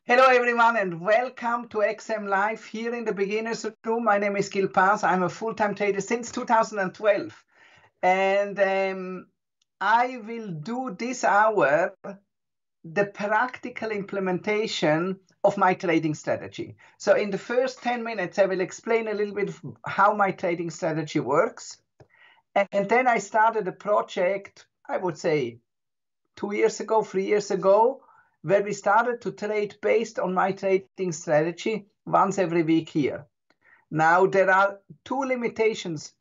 Hello everyone and welcome to XM Live here in the beginner's room. My name is Gil Paz. I'm a full-time trader since 2012 and I will do this hour the practical implementation of my trading strategy. So in the first 10 minutes I will explain a little bit of how my trading strategy works, and then I started a project, I would say 3 years ago, where we started to trade based on my trading strategy once every week here. Now, there are two limitations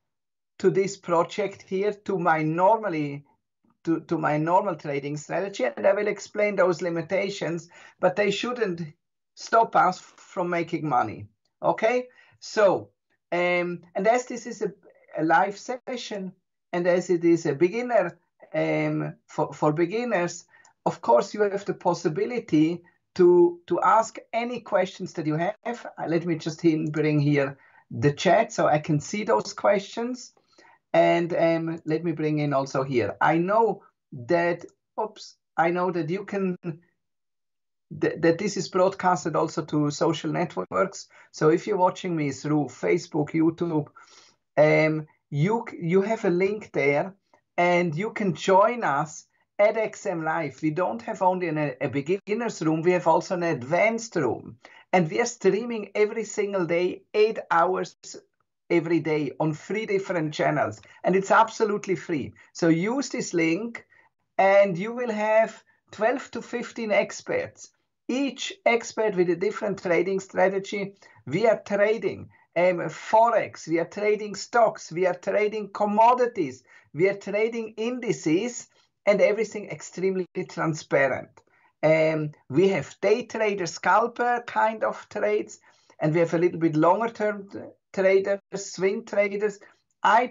to this project here, to my normal trading strategy, and I will explain those limitations, but they shouldn't stop us from making money. Okay? So, and as this is a live session, and as it is a beginner, for beginners, of course, you have the possibility to ask any questions that you have. Let me just bring here the chat so I can see those questions. And let me bring in also here. I know that you can, that this is broadcasted also to social networks. So if you're watching me through Facebook, YouTube, you have a link there and you can join us at XM Live. We don't have only a beginner's room, we have also an advanced room. And we are streaming every single day, 8 hours every day on 3 different channels. And it's absolutely free. So use this link and you will have 12 to 15 experts, each expert with a different trading strategy. We are trading Forex, we are trading stocks, we are trading commodities, we are trading indices, and everything extremely transparent. We have day trader, scalper kind of trades, and we have a little bit longer term traders, swing traders. I'm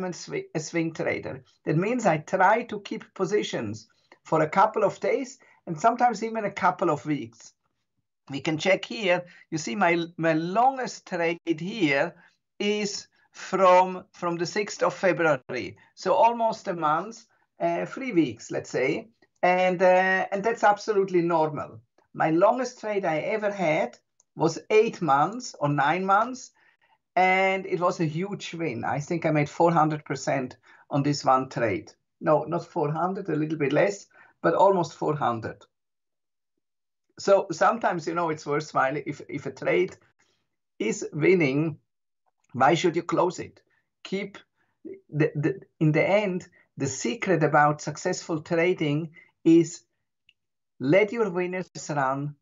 a swing trader. That means I try to keep positions for a couple of days and sometimes even a couple of weeks. We can check here. You see my longest trade here is from the 6th of February. So almost a month, 3 weeks, let's say. And that's absolutely normal. My longest trade I ever had was 8 months or 9 months. And it was a huge win. I think I made 400% on this one trade. No, not 400, a little bit less, but almost 400. So sometimes, it's worthwhile if a trade is winning, why should you close it? Keep in the end, the secret about successful trading is let your winners run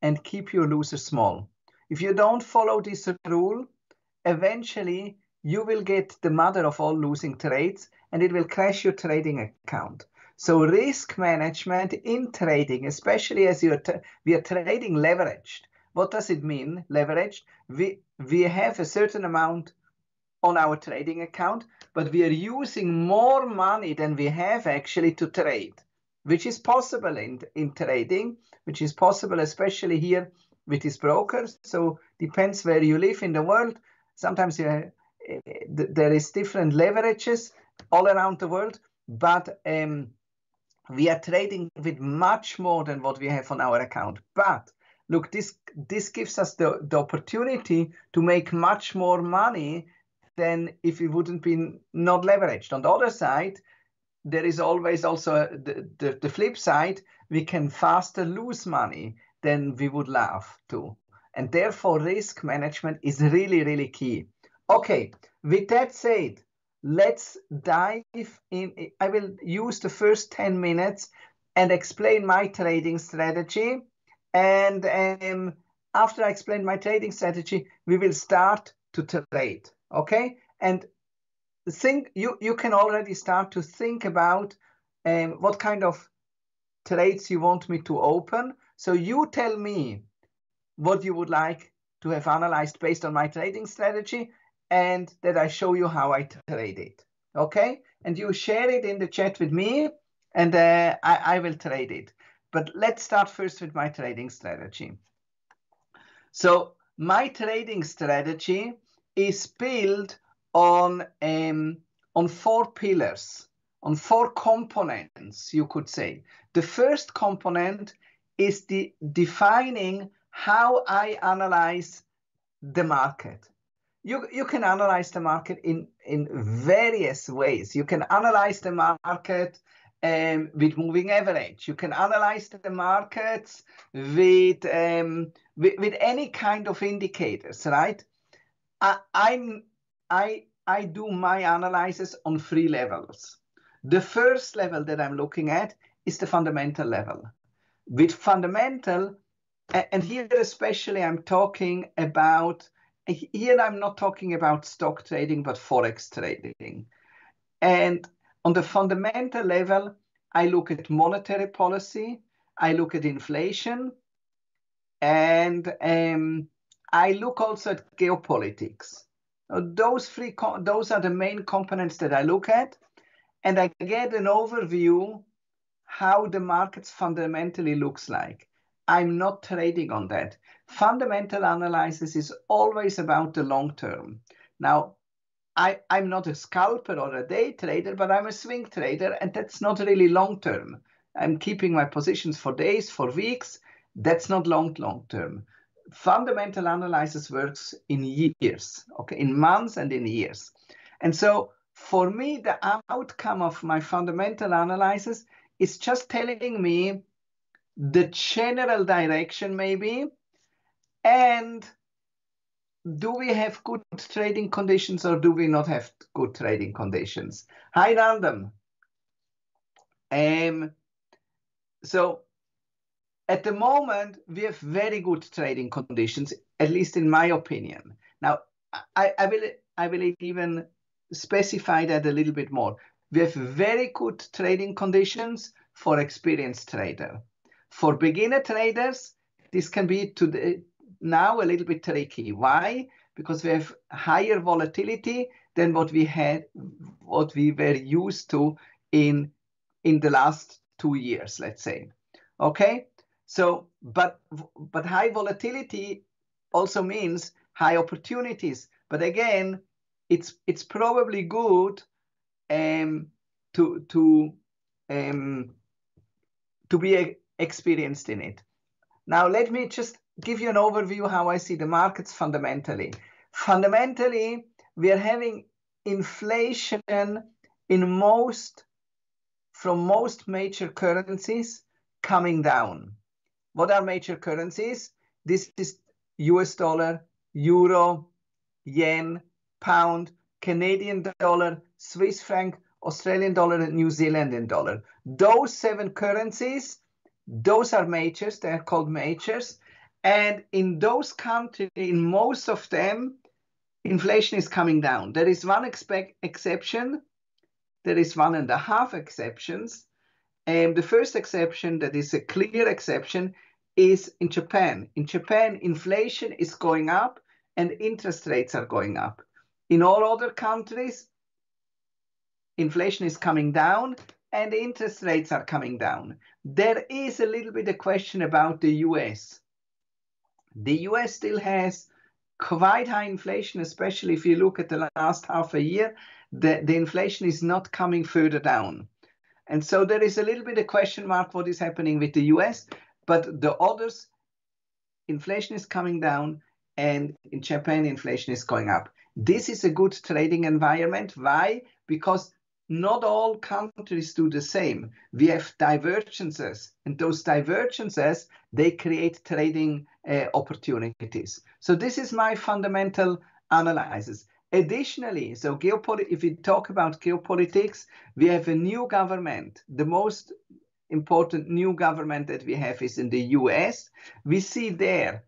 and keep your losers small. If you don't follow this rule, eventually you will get the mother of all losing trades and it will crash your trading account. So risk management in trading, especially as we are trading leveraged. What does it mean, leveraged? We have a certain amount on our trading account, but we are using more money than we have actually to trade, which is possible in trading, which is possible especially here with these brokers. So depends where you live in the world. Sometimes there is different leverages all around the world, but we are trading with much more than what we have on our account. But look, this gives us the opportunity to make much more money than if we wouldn't be not leveraged. On the other side, there is always also the flip side. We can faster lose money than we would love to. And therefore, risk management is really, really key. Okay, with that said, let's dive in. I will use the first 10 minutes and explain my trading strategy. And after I explain my trading strategy, we will start to trade. Okay? And you can already start to think about what kind of trades you want me to open. So you tell me what you would like to have analyzed based on my trading strategy, and that I show you how I trade it. Okay? And you share it in the chat with me, and I will trade it. But let's start first with my trading strategy. So my trading strategy is built on 4 pillars, on 4 components, you could say. The first component is defining how I analyze the market. You can analyze the market in various ways. You can analyze the market with moving average. You can analyze the markets with any kind of indicators, right? I do my analysis on 3 levels. The first level that I'm looking at is the fundamental level. With fundamental, and here especially I'm talking about, here I'm not talking about stock trading, but Forex trading. And on the fundamental level, I look at monetary policy, I look at inflation, and I look also at geopolitics. Those are the main components that I look at, and I get an overview how the markets fundamentally looks like. I'm not trading on that. Fundamental analysis is always about the long term. Now, I'm not a scalper or a day trader, but I'm a swing trader, and that's not really long term. I'm keeping my positions for days, for weeks. That's not long term. Fundamental analysis works in years, okay, in months and in years. And so for me, the outcome of my fundamental analysis is just telling me the general direction maybe, and do we have good trading conditions or do we not have good trading conditions? Hi, Random. So at the moment, we have very good trading conditions, at least in my opinion. Now, I will even specify that a little bit more. We have very good trading conditions for experienced trader. For beginner traders, this can be now a little bit tricky. Why? Because we have higher volatility than what we were used to in the last 2 years, let's say. Okay, so but high volatility also means high opportunities. But again, it's probably good to be experienced in it. Now, let me just give you an overview how I see the markets fundamentally. Fundamentally, we are having inflation from most major currencies coming down. What are major currencies? This is US dollar, euro, yen, pound, Canadian dollar, Swiss franc, Australian dollar, and New Zealand dollar. Those 7 currencies, those are majors. They are called majors. And in those countries, in most of them, inflation is coming down. There is one exception. There is 1.5 exceptions. The first exception, that is a clear exception, is in Japan. In Japan, inflation is going up and interest rates are going up. In all other countries, inflation is coming down and interest rates are coming down. There is a little bit of question about the US. The US still has quite high inflation, especially if you look at the last half a year. The inflation is not coming further down. And so there is a little bit of question mark what is happening with the US, but the others, inflation is coming down, and in Japan, inflation is going up. This is a good trading environment. Why? Because not all countries do the same. We have divergences, and those divergences, they create trading opportunities. So this is my fundamental analysis. Additionally, so if we talk about geopolitics, we have a new government. The most important new government that we have is in the US. We see there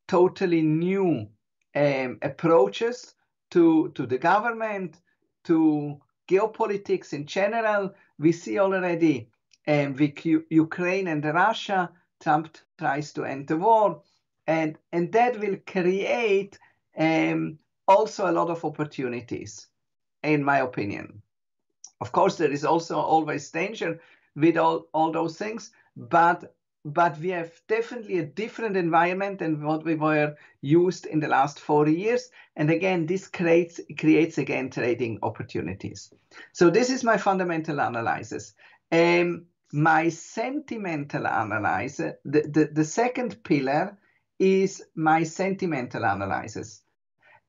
totally new approaches to the government, to geopolitics in general. We see already with Ukraine and Russia, Trump tries to end the war, and that will create also a lot of opportunities, in my opinion. Of course, there is also always danger with all those things, but we have definitely a different environment than what we were used in the last 40 years. And again, this creates again trading opportunities. So this is my fundamental analysis. my sentimental analysis, the second pillar is my sentimental analysis.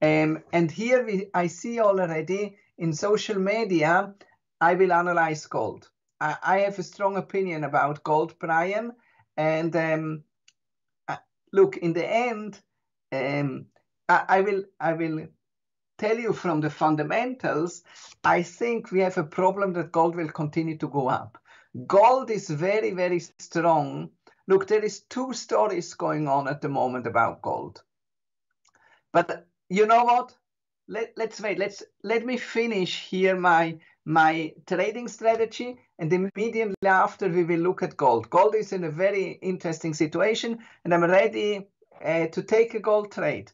And here I see already in social media, I will analyze gold. I have a strong opinion about gold, Brian. And look, in the end, I will tell you from the fundamentals, I think we have a problem that gold will continue to go up. Gold is very, very strong. Look, there is two stories going on at the moment about gold. But you know what? Let's wait. Let me finish here my trading strategy, and immediately after we will look at gold. Gold is in a very interesting situation, and I'm ready to take a gold trade.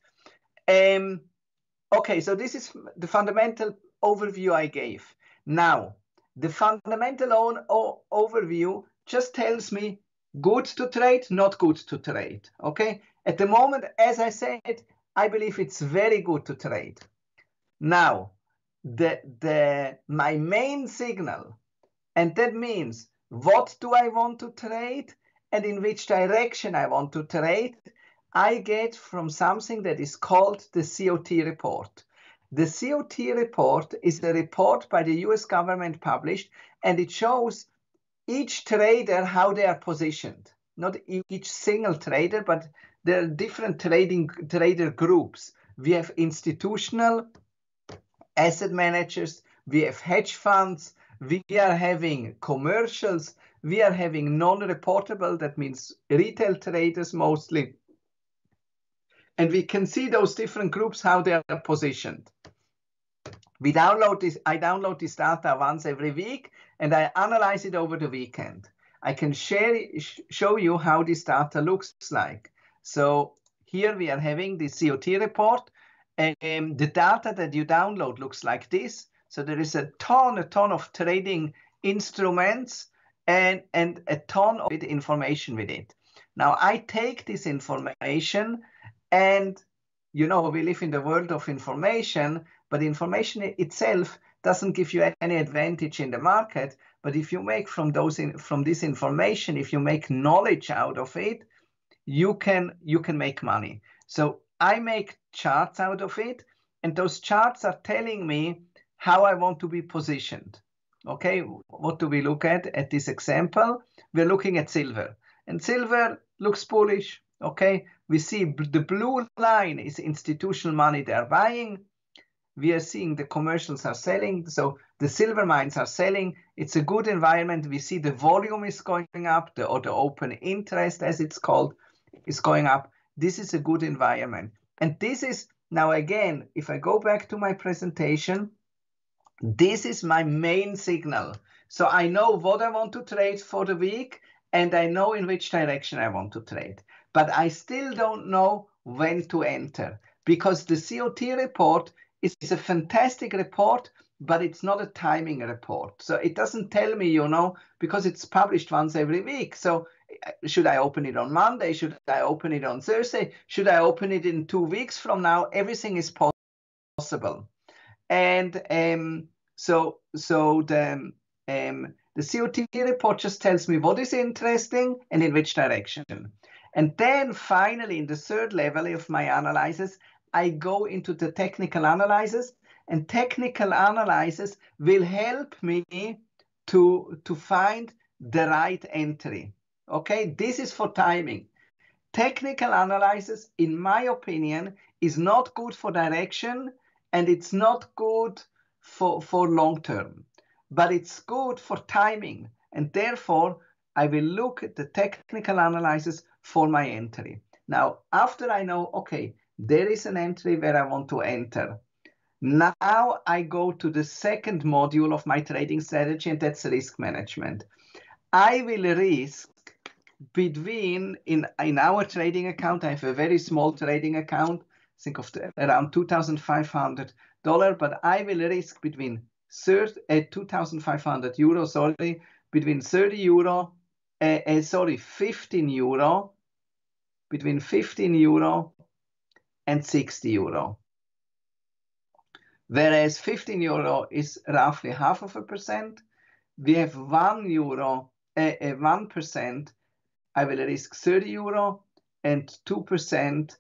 Okay, so this is the fundamental overview I gave. Now, the fundamental overview just tells me good to trade, not good to trade. Okay, at the moment, as I said, I believe it's very good to trade. Now, my main signal, and that means what do I want to trade and in which direction I want to trade, I get from something that is called the COT report. The COT report is a report by the US government published, and it shows each trader how they are positioned. Not each single trader, but there are different trader groups. We have institutional asset managers, we have hedge funds, we are having commercials, we are having non-reportable, that means retail traders mostly. And we can see those different groups, how they are positioned. I download this data once every week, and I analyze it over the weekend. I can show you how this data looks like. So here we are having the COT report. The data that you download looks like this. So there is a ton of trading instruments and a ton of information with it. Now I take this information, and you know, we live in the world of information, but information itself doesn't give you any advantage in the market. But if you make from this information, if you make knowledge out of it, you can make money. So I make charts out of it, and those charts are telling me how I want to be positioned. Okay, what do we look at this example? We're looking at silver, and silver looks bullish. Okay, we see the blue line is institutional money they're buying. We are seeing the commercials are selling, so the silver mines are selling. It's a good environment. We see the volume is going up, or the open interest, as it's called, is going up. This is a good environment. And this is, now again, if I go back to my presentation, this is my main signal. So I know what I want to trade for the week, and I know in which direction I want to trade. But I still don't know when to enter, because the COT report is a fantastic report, but it's not a timing report. So it doesn't tell me, you know, because it's published once every week. So should I open it on Monday? Should I open it on Thursday? Should I open it in 2 weeks from now? Everything is possible. And so the COT report just tells me what is interesting and in which direction. And then finally, in the third level of my analysis, I go into the technical analysis, and technical analysis will help me to find the right entry. Okay, this is for timing. Technical analysis, in my opinion, is not good for direction, and it's not good for long term, but it's good for timing. And therefore, I will look at the technical analysis for my entry. Now, after I know, okay, there is an entry where I want to enter. Now I go to the second module of my trading strategy, and that's risk management. I will risk between, in our trading account, I have a very small trading account, think of around $2,500, but I will risk between 2,500 euro, sorry, between 30 euro, 15 euro, between 15 euro and 60 euro. Whereas 15 euro is roughly 0.5%. We have 1%, I will risk 30 euro, and 2%